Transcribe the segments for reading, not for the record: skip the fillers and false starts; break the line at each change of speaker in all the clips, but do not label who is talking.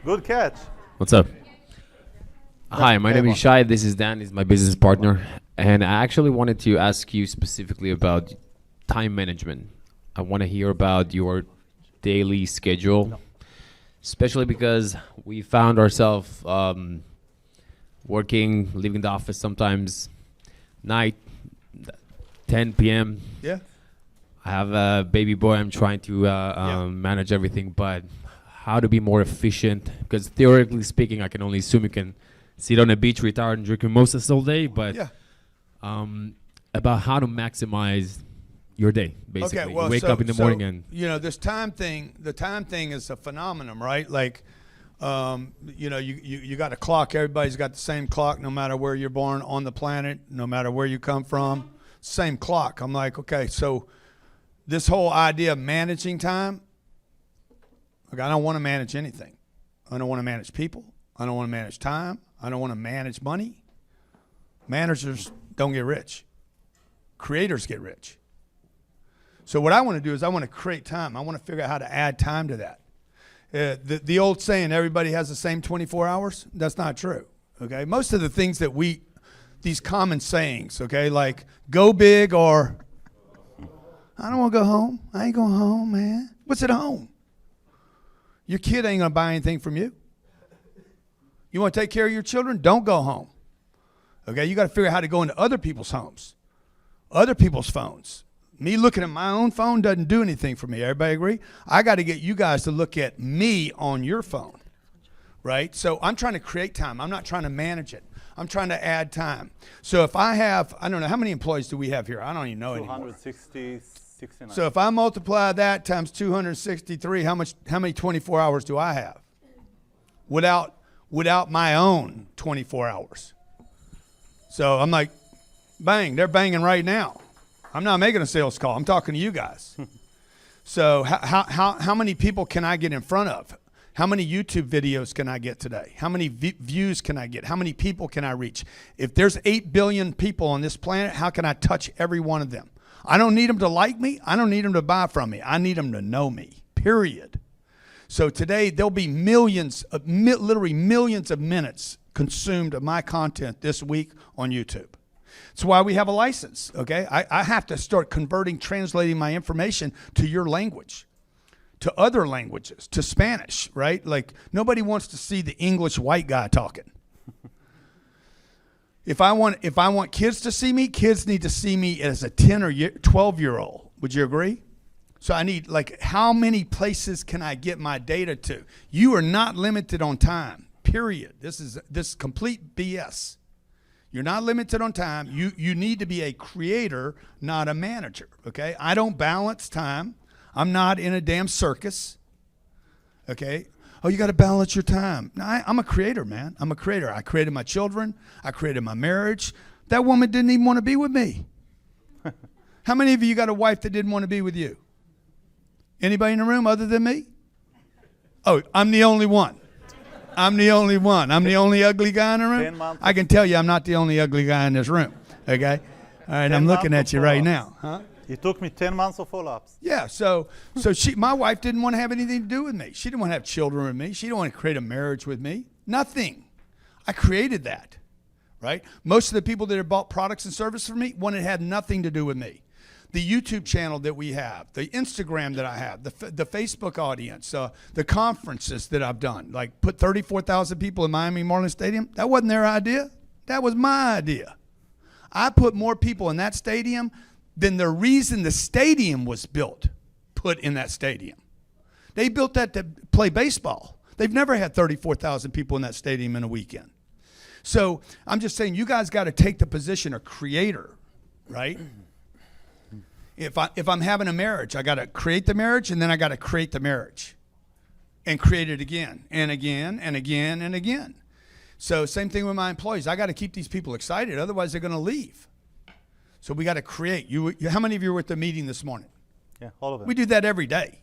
Good catch.
What's up? Hi, my name is Shai. This is Dan. He's my business partner. And I actually wanted to ask you specifically about time management. I want to hear about your daily schedule, especially because we found ourselves working, leaving the office sometimes night, 10 p.m.
Yeah.
I have a baby boy. I'm trying to manage everything, but how to be more efficient? Because theoretically speaking, I can only assume you can sit on a beach, retired, and drink mimosas all day. But about how to maximize your day, basically.
Okay, well,
wake up in the morning and
this time thing. The time thing is a phenomenon, right? Like, you got a clock. Everybody's got the same clock, no matter where you're born on the planet, no matter where you come from. Same clock. I'm like, okay, so this whole idea of managing time. Look, I don't want to manage anything. I don't want to manage people. I don't want to manage time. I don't want to manage money. Managers don't get rich. Creators get rich. So what I want to do is I want to create time. I want to figure out how to add time to that. The old saying, everybody has the same 24 hours, that's not true, okay? Most of the things that these common sayings, okay, like go big or I don't want to go home. I ain't going home, man. What's at home? Your kid ain't going to buy anything from you. You want to take care of your children? Don't go home. Okay, you got to figure out how to go into other people's homes, other people's phones. Me looking at my own phone doesn't do anything for me. Everybody agree? I got to get you guys to look at me on your phone, right? So I'm trying to create time. I'm not trying to manage it. I'm trying to add time. So if I have, I don't know, how many employees do we have here? I don't even know anymore.
269.
So if I multiply that times 263, how many 24 hours do I have? Without my own 24 hours. So I'm like, bang, they're banging right now. I'm not making a sales call. I'm talking to you guys. So how many people can I get in front of? How many YouTube videos can I get today? How many views can I get? How many people can I reach? If there's 8 billion people on this planet, how can I touch every one of them? I don't need them to like me. I don't need them to buy from me. I need them to know me, period. So today there'll be literally millions of minutes consumed of my content this week on YouTube. That's why we have a license, okay? I have to start translating my information to your language, to other languages, to Spanish, right? Like nobody wants to see the English white guy talking. If I want kids to see me, kids need to see me as a 10 or 12-year-old. Would you agree? So I need, like, how many places can I get my data to? You are not limited on time, period. This is complete BS. You're not limited on time. You need to be a creator, not a manager, okay? I don't balance time. I'm not in a damn circus, okay? Oh, you got to balance your time. No, I'm a creator, man. I'm a creator. I created my children. I created my marriage. That woman didn't even want to be with me. How many of you got a wife that didn't want to be with you? Anybody in the room other than me? Oh, I'm the only one. I'm the only one. I'm the only ugly guy in the room. I can tell you I'm not the only ugly guy in this room, okay? All right, I'm looking at you right now. Huh?
It took me 10 months of follow-ups.
Yeah, so my wife didn't want to have anything to do with me. She didn't want to have children with me. She didn't want to create a marriage with me. Nothing. I created that, right? Most of the people that have bought products and services from me had nothing to do with me. The YouTube channel that we have, the Instagram that I have, the Facebook audience, the conferences that I've done, like put 34,000 people in Miami Marlins Stadium, that wasn't their idea. That was my idea. I put more people in that stadium than the reason the stadium was built, put in that stadium. They built that to play baseball. They've never had 34,000 people in that stadium in a weekend. So I'm just saying, you guys got to take the position of creator, right? If I'm having a marriage, I got to create the marriage, and then I got to create the marriage and create it again and again and again and again. So same thing with my employees. I got to keep these people excited. Otherwise, they're going to leave. So we got to create. How many of you were at the meeting this morning?
Yeah, all of them.
We do that every day.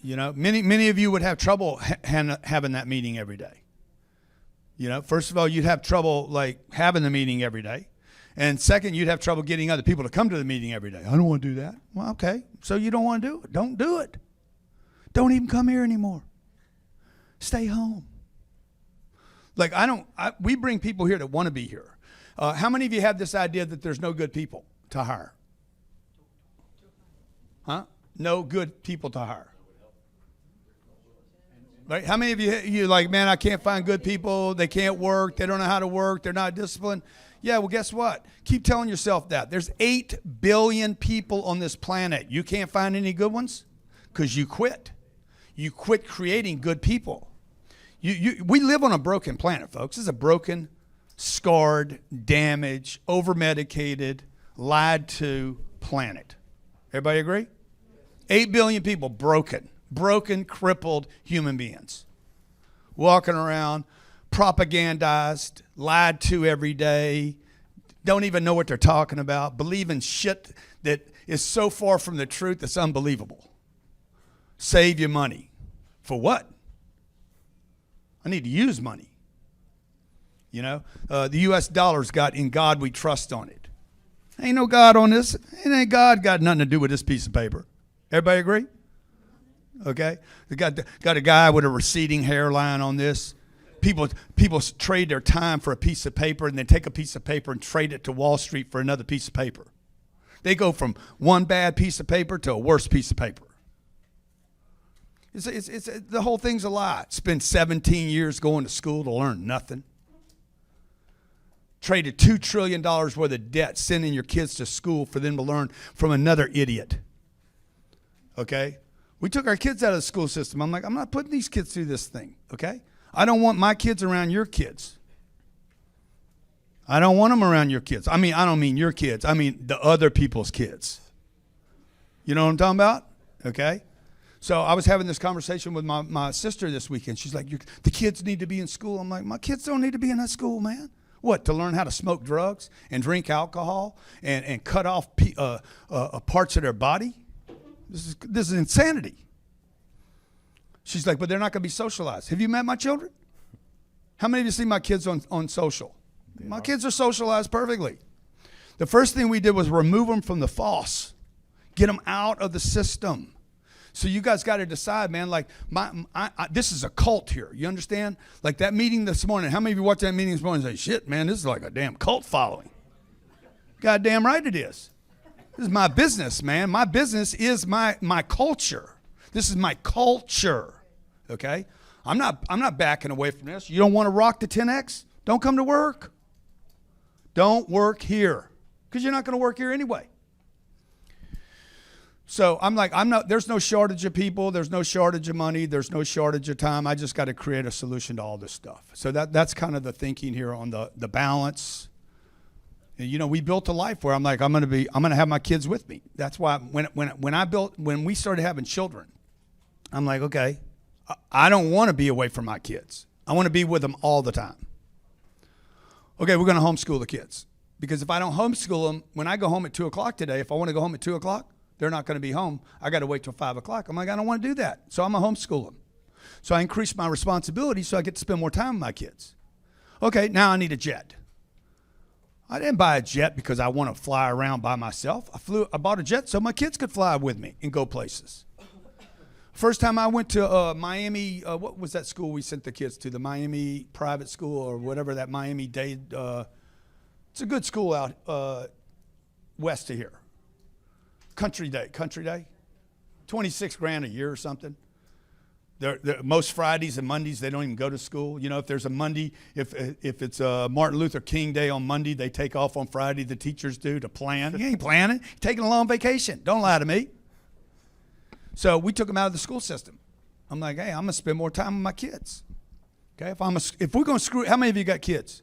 You know, many of you would have trouble having that meeting every day. You know, first of all, you'd have trouble like having the meeting every day. And second, you'd have trouble getting other people to come to the meeting every day. I don't want to do that. Well, okay. So you don't want to do it. Don't do it. Don't even come here anymore. Stay home. Like we bring people here that want to be here. How many of you have this idea that there's no good people to hire? Huh? No good people to hire. Right? How many of you like, man, I can't find good people. They can't work. They don't know how to work. They're not disciplined. Yeah, well, guess what? Keep telling yourself that. There's 8 billion people on this planet. You can't find any good ones because you quit. You quit creating good people. We live on a broken planet, folks. This is a broken, scarred, damaged, over-medicated, lied to planet. Everybody agree? 8 billion people broken, crippled human beings. Walking around, propagandized, lied to every day, don't even know what they're talking about, believing shit that is so far from the truth it's unbelievable. Save your money. For what? I need to use money. You know, the U.S. dollar's got "In God We Trust" on it. Ain't no God on this. Ain't God got nothing to do with this piece of paper. Everybody agree? Okay. They got a guy with a receding hairline on this. People trade their time for a piece of paper, and then take a piece of paper and trade it to Wall Street for another piece of paper. They go from one bad piece of paper to a worse piece of paper. It's the whole thing's a lie. Spend 17 years going to school to learn nothing. Traded $2 trillion worth of debt, sending your kids to school for them to learn from another idiot. Okay? We took our kids out of the school system. I'm like, I'm not putting these kids through this thing. Okay? I don't want my kids around your kids. I don't want them around your kids. I mean, I don't mean your kids. I mean the other people's kids. You know what I'm talking about? Okay? So I was having this conversation with my sister this weekend. She's like, the kids need to be in school. I'm like, my kids don't need to be in that school, man. What, to learn how to smoke drugs and drink alcohol and cut off parts of their body? This is insanity. She's like, but they're not going to be socialized. Have you met my children? How many of you see my kids on social? My kids are socialized perfectly. The first thing we did was remove them from the false. Get them out of the system. So you guys got to decide, man, like this is a cult here. You understand? Like that meeting this morning. How many of you watched that meeting this morning and say, shit, man, this is like a damn cult following? Goddamn right it is. This is my business, man. My business is my culture. This is my culture. Okay? I'm not backing away from this. You don't want to rock the 10X? Don't come to work. Don't work here. Because you're not going to work here anyway. So I'm like, there's no shortage of people. There's no shortage of money. There's no shortage of time. I just got to create a solution to all this stuff. So that's kind of the thinking here on the balance. And, you know, we built a life where I'm like, I'm going to have my kids with me. That's why when we started having children, I'm like, okay, I don't want to be away from my kids. I want to be with them all the time. Okay, we're going to homeschool the kids. Because if I don't homeschool them, when I go home at 2 o'clock today, if I want to go home at 2 o'clock, they're not going to be home. I got to wait till 5 o'clock. I'm like, I don't want to do that. So I'm going to homeschool them. So I increase my responsibility so I get to spend more time with my kids. Okay, now I need a jet. I didn't buy a jet because I want to fly around by myself. I bought a jet so my kids could fly with me and go places. First time I went to Miami, what was that school we sent the kids to? The Miami private school or whatever that Miami-Dade. It's a good school out west of here. Country Day, 26 grand a year or something. Most Fridays and Mondays they don't even go to school. You know, if there's a Monday, if it's Martin Luther King Day on Monday, they take off on Friday. The teachers do to plan. You ain't planning. You're taking a long vacation. Don't lie to me. So we took them out of the school system. I'm like, hey, I'm gonna spend more time with my kids. Okay, if we're gonna screw, how many of you got kids?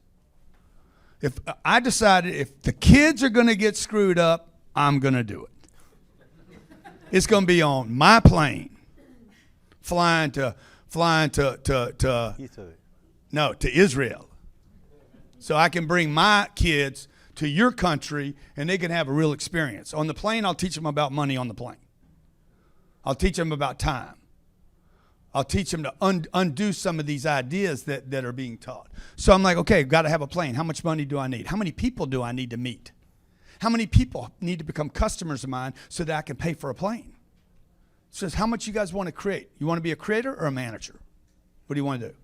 If I decided if the kids are gonna get screwed up, I'm gonna do it. It's going to be on my plane, flying to
Italy.
No, to Israel. So I can bring my kids to your country and they can have a real experience. On the plane, I'll teach them about money on the plane. I'll teach them about time. I'll teach them to undo some of these ideas that are being taught. So I'm like, okay, got to have a plane. How much money do I need? How many people do I need to meet? How many people need to become customers of mine so that I can pay for a plane? Says, how much you guys want to create? You want to be a creator or a manager? What do you want to do?